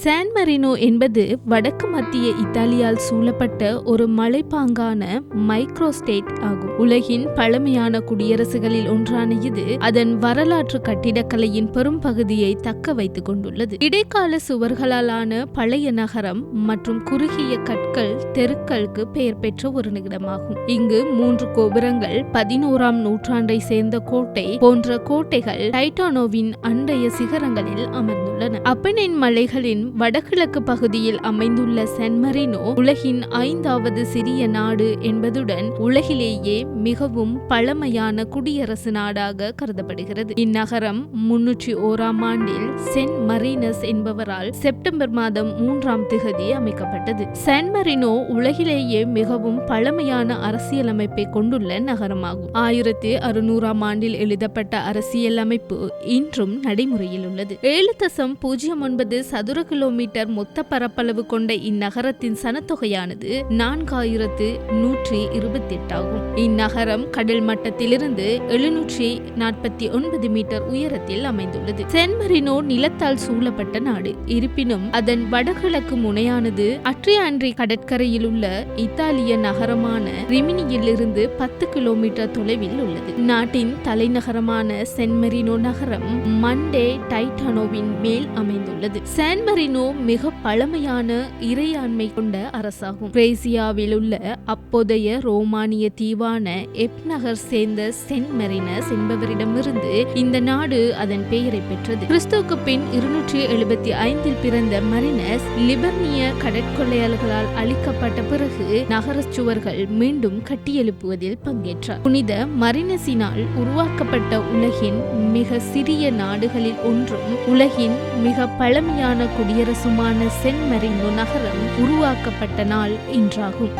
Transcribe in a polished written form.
San Marino என்பது வடக்கு மத்திய இத்தாலியால் சூழப்பட்ட ஒரு மலைப்பாங்கான மைக்ரோ ஸ்டேட் ஆகும். உலகின் பழமையான குடியரசுகளில் ஒன்றான இது அதன் வரலாற்று கட்டிடக்கலையின் பெரும் பகுதியை தக்க வைத்துக் கொண்டுள்ளது. இடைக்கால சுவர்களாலான பழைய நகரம் மற்றும் குறுகிய கற்கள் தெருக்களுக்கு பெயர் பெற்ற ஒரு இடமாகும். இங்கு 3 கோபுரங்கள், 11ஆம் நூற்றாண்டை சேர்ந்த கோட்டை போன்ற கோட்டைகள் டைட்டானோவின் அண்டைய சிகரங்களில் அமர்ந்துள்ளன. அப்பெனின் மலைகளின் வடகிழக்கு பகுதியில் அமைந்துள்ள சான் மரினோ உலகின் 5வது சிறிய நாடு என்பதுடன் உலகிலேயே மிகவும் பழமையான குடியரசு நாடாக கருதப்படுகிறது. இந்நகரம் 301ஆம் ஆண்டில் சென்ட் மரீனஸ் என்பவரால் செப்டம்பர் மாதம் 3ஆம் திகதி அமைக்கப்பட்டது. சான் மரினோ உலகிலேயே மிகவும் பழமையான அரசியலமைப்பை கொண்டுள்ள நகரமாகும். 1600ஆம் ஆண்டில் எழுதப்பட்ட அரசியல் அமைப்பு இன்றும் நடைமுறையில் உள்ளது. 7.09 சதுர கிலோமீட்டர் மொத்த பரப்பளவு கொண்ட இந்நகரத்தின் சனத்தொகையானது 4128 ஆகும். இந்நகரம் கடல் மட்டத்திலிருந்து 749 மீட்டர் உயரத்தில் அமைந்துள்ளது. சான் மரினோ நிலத்தால் சூழப்பட்ட நாடு. இருப்பினும் அதன் வடகிழக்கு முனையானது அட்ரியான்ட்ரி கடற்கரையில் உள்ள இத்தாலிய நகரமான ரிமினியில் இருந்து 10 கிலோமீட்டர் தொலைவில் உள்ளது. நாட்டின் தலைநகரமான சான் மரினோ நகரம் மண்டே டைட்டானோவின் மேல் அமைந்துள்ளது. சான் மரினோ மிக பழமையான இறையாண்மை கொண்ட அரசாகும். கிரேசியாவில் உள்ள அப்போதைய ரோமானிய தீவான எப் நகர் சேர்ந்த சென்ட் மரினஸ் என்பவரிடமிருந்து இந்த நாடு அதன் பெயரை பெற்றது. கிறிஸ்துவுக்கு பின் 275 பிறந்த மரினஸ் லிபர்னிய கடற்கொள்ளையாளர்களால் அழிக்கப்பட்ட பிறகு நகர சுவர்கள் மீண்டும் கட்டியெழுப்புவதில் பங்கேற்றார். புனித மரினஸினால் உருவாக்கப்பட்ட உலகின் மிக சிறிய நாடுகளில் ஒன்றும் உலகின் மிக பழமையான குடியரசுமான சான் மரினோ நகரம் உருவாக்கப்பட்ட நாள் இன்றாகும்.